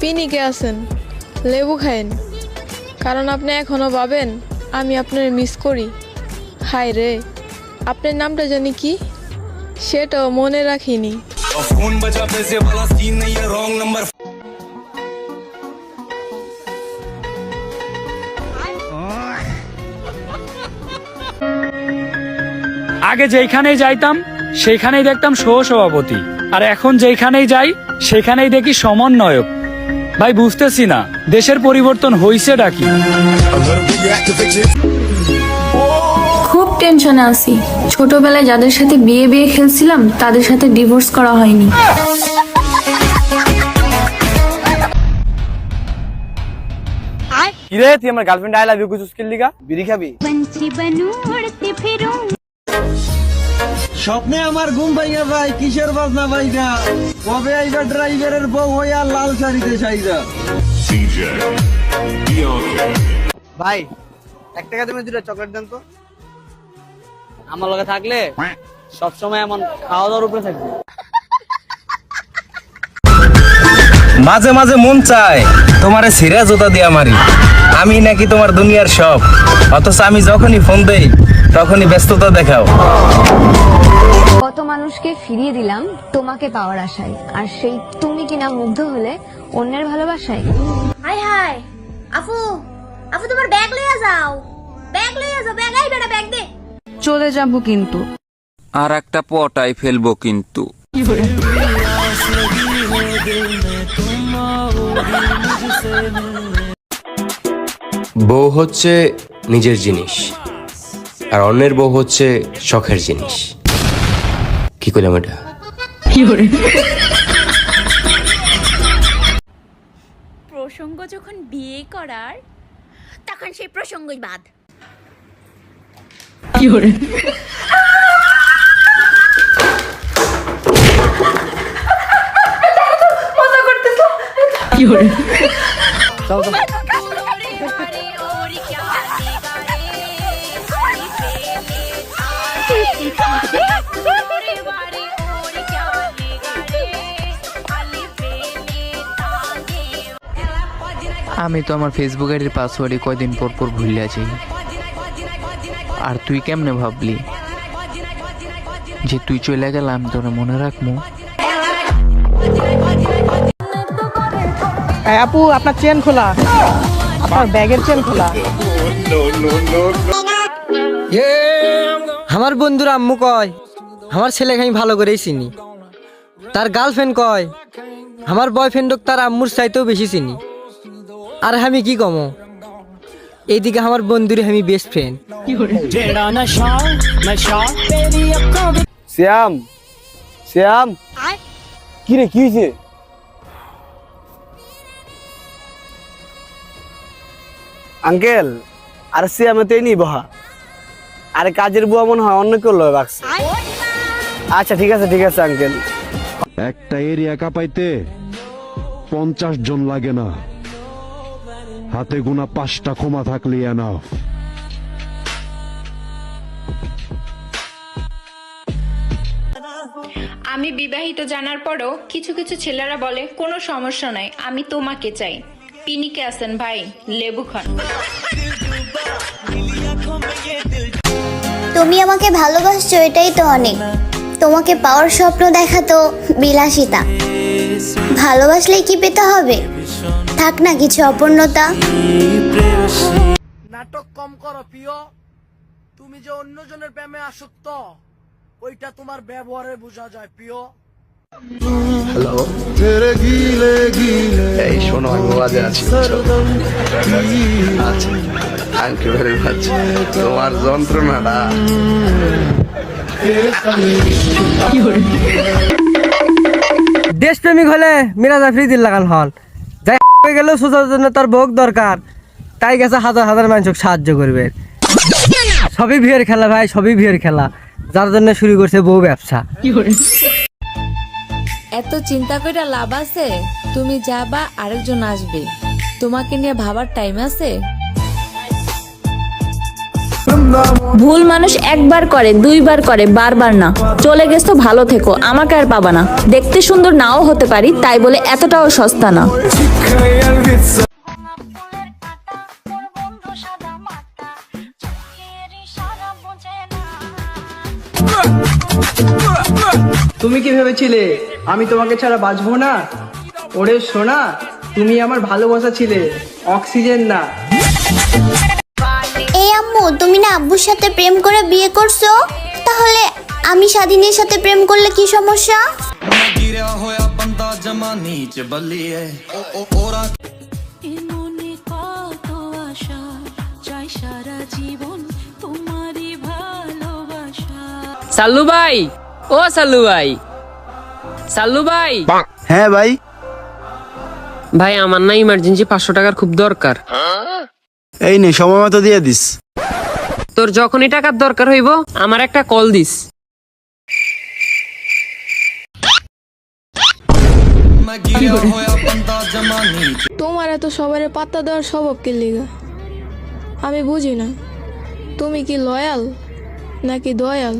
পিনিকে আছেন, লেবু খায়েন, কারণ আপনি এখনো ভাবেন আমি আপনার মিস করি। হায় রে, আপনার নামটা জানি কি, সেটাও মনে রাখিনি। আগে যেখানেই যাইতাম সেইখানেই দেখতাম সহসভাপতি, আর এখন যেখানেই যাই সেখানেই দেখি সমন্বয়ক। ভাই বুঝতেছি না দেশের পরিবর্তন হইছে ডাকি। খুব টেনশনে আছি। ছোটবেলায় যাদের সাথে বিয়ে বিয়ে খেলছিলাম তাদের সাথে ডিভোর্স করা হয়নি। কিরে তুই আমার গার্লফ্রেন্ড আই লাভ ইউ কিছু স্কিল লিগা বিড়ি খাবি? স্বপ্নে আমার ঘুম ভাইয়া যায়, কিসের বাজনা ভাইরা, কবে আইবা ড্রাইভারের বউ হইয়া লাল শাড়িতে সাইজা। ভাই 1 টাকা তুমি 2টা চকলেট দেন তো। আমার লগে থাকলে সব সময় এমন খাওয়া দাওয়ার উপরে থাকবে। মাঝে মাঝে মন চায় তোমারে সিরা জুতা দিয়া মারি, আমি নাকি তোমার দুনিয়ার সব, অথচ আমি যখনই ফোন দেই তখনই ব্যস্ততা দেখাও। কত মানুষকে ফিরিয়ে দিলাম তোমাকে পাওয়ার আশায়, আর সেই তুমি কিনা মুগ্ধ হলে অন্যের ভালোবাসায়। হাই হাই আফু, আফু তোমার ব্যাগ লইয়া যাও, ব্যাগ লইয়া যাও, ব্যাগ আই বেটা ব্যাগ দে। চলে যাব কিন্তু আর একটা পটাই ফেলবো কিন্তু। বউ হচ্ছে নিজের জিনিস, আর অন্যের বউ হচ্ছে শখের জিনিস। কি করলাম এটা? প্রসঙ্গ যখন বিয়ে করার, তখন সেই প্রসঙ্গই বাদ। আমি তো আমার ফেসবুক আইডির পাসওয়ার্ডই কয়দিন পর পর ভুলে আছি। আর তুই কেমনে ভাবলি যে তুই চলে গেলে আমি তোরা মনে রাখবো? আপু আপনার চেন খোলা, আপনার ব্যাগের চেন খোলা। আমার বন্ধুরা আম্মু কয় আমার ছেলেকে আমি ভালো করেই চিনি, তার গার্লফ্রেন্ড কয় আমার বয়ফ্রেন্ডক তার আম্মুর চাইতেও বেশি চিনি। আর আমি কি কমো, এইদিকে আমার বন্ধুরে আমি বেস্ট ফ্রেন্ড। শ্যাম শ্যাম, কি রে কি হয়েছে? আঙ্কেল আর শ্যামে তো নি বহা, আরে কাজের বুয়া মনে হয় অন্য কেউ লয় বাক্স। আচ্ছা ঠিক আছে ঠিক আছে আঙ্কেল। একটা এরিয়া কাঁপাইতে 50 জন লাগে না, হাতে গোনা 5টা ক্ষমা থাকলে এনাফ। আমি বিবাহিত জানার পরও কিছু কিছু ছেলেরা বলে কোনো সমস্যা নাই, আমি তোমাকে চাই। পিনিকে আছেন ভাই, লেবু খান। তুমি আমাকে ভালোবাসছো এটাই তো অনেক, তোমাকে পাওয়ার স্বপ্ন দেখা তো বিলাসিতা। ভালোবাসলেই কি পেতে হবে, থাক না কিছু অপূর্ণতা। নাটক কম করো প্রিয়, তুমি যে অন্যজনের প্রেমে আসক্ত ওইটা তোমার ব্যবহারে বোঝা যায় প্রিয়। হ্যালো, এই শোনো আমি ওয়াজে আছি। আচ্ছা, থ্যাংক ইউ ভেরি মাচ। তোমার যন্ত্রণাটা দেশপ্রেমিক হলে মিরাজা ফ্রিদির লাগান হল, যাই হয়ে গেলেও সোজার জন্য তার ভোগ দরকার, তাই গেছে হাজার হাজার মানুষকে সাহায্য করবে। সবই বিয়ের খেলা ভাই, সবই বিয়ের খেলা, যার জন্য শুরু করছে বউ ব্যবসা। এত চিন্তা করে লাভ আছে? তুমি যাবা, আরেকজন আসবে, তোমাকে নিয়ে ভাবার টাইম আছে? ভুল মানুষ একবার করে, দুইবার করে, বারবার না। চলে গেছো, ভালো থেকো, আমাকে আর পাবা না। দেখতে সুন্দর নাও হতে পারি, তাই বলে এতটাও সস্তা না। তুমি কি ভেবেছিলে আমি তোমাকে ছাড়া বাঁচবো না? ওরে সোনা, তুমি আমার ভালোবাসা ছিলে, অক্সিজেন না। এই আম্মু, তুমি না আব্বুর সাথে প্রেম করে বিয়ে করছো? তাহলে আমি স্বাধীনের সাথে প্রেম করলে কি সমস্যা? সাল্লু ভাই, ও সাল্লু ভাই, সাল্লু ভাই। হ্যাঁ ভাই। ভাই আমার না ইমার্জেন্সি 500 টাকার খুব দরকার। এই নে, সময় মতো দিয়ে দিস। তোর যখনই টাকার দরকার হইব আমার একটা কল দিস। তোমার এত সবার পাত্তা দেওয়ার স্বভাব কি লিগা? আমি বুঝি না, তুমি কি লয়াল নাকি দয়াল?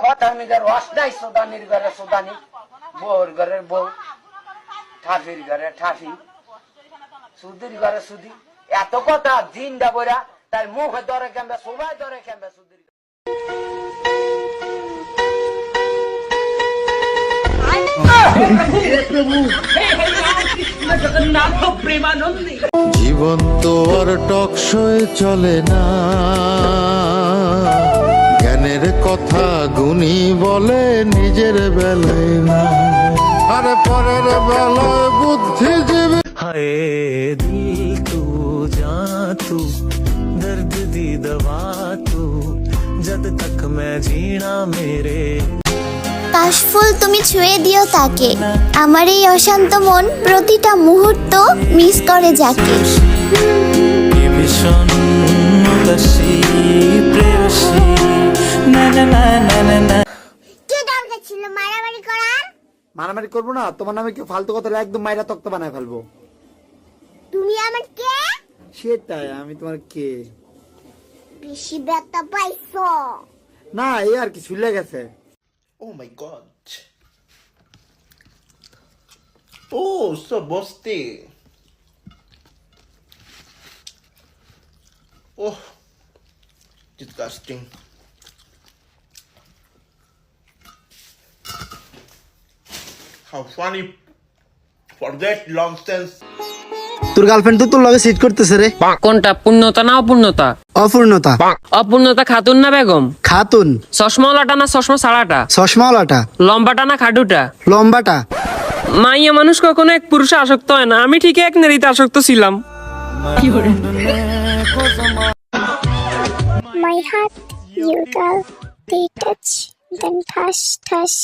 কথা মিগার রস নাই, সুদানির ঘরে সুদানি, বউর ঘরের বউ, ঠাফির ঘরে ঠাফি, সুদির ঘরে সুদি। এত কথা জিন্দা বইরা তার মুখে ধরে কেমবে, সবাই ধরে কেমবে সুদির। জীবন তো আর টকশয়ে চলে না, জ্ঞানের কথা গুণী বলে, নিজের বেলায় না, আরে পরের বেলায় বুদ্ধিজীবী। हाय दिल तू जा तू, दर्द दी दवा तू, जद तक मैं जीना मेरे। কাশফুল, তুমি ছুঁয়ে দিও তাকে, আমার এই অশান্ত মন প্রতিটা মুহূর্ত মিস করে যাকে। কি দরকার ছিল মারামারি করার? মারামারি করবো না, তোমার নামে কি ফালতু কথা একদম মাইরা তক্ত বানায় ফেলবো। তুমি আমার কে? সেটাই, আমি তোমার কে? বেশি ব্যথা পাইছো? না, এই আর কি, ছুলে গেছে। Oh my god. Oh, so busty. Oh, disgusting. How funny. Forget nonsense. তোর গার্লফ্রেন্ড তো তোর লগে সিট করতেছে রে। কোনটা, পূর্ণতা না অপূর্ণতা? অপূর্ণতা। অপূর্ণতা খাতুন না বেগম? খাতুন। চশমাওয়ালাটা না চশমা ছাড়াটা? চশমাওয়ালাটা। লম্বাটা না খাডুটা? লম্বাটা। মাইয়া মানুষ কখনো এক পুরুষে আসক্ত হয় না, আমি ঠিকই এক নারীতে আসক্ত ছিলাম। My heart, you girl, they touch, then touch, touch.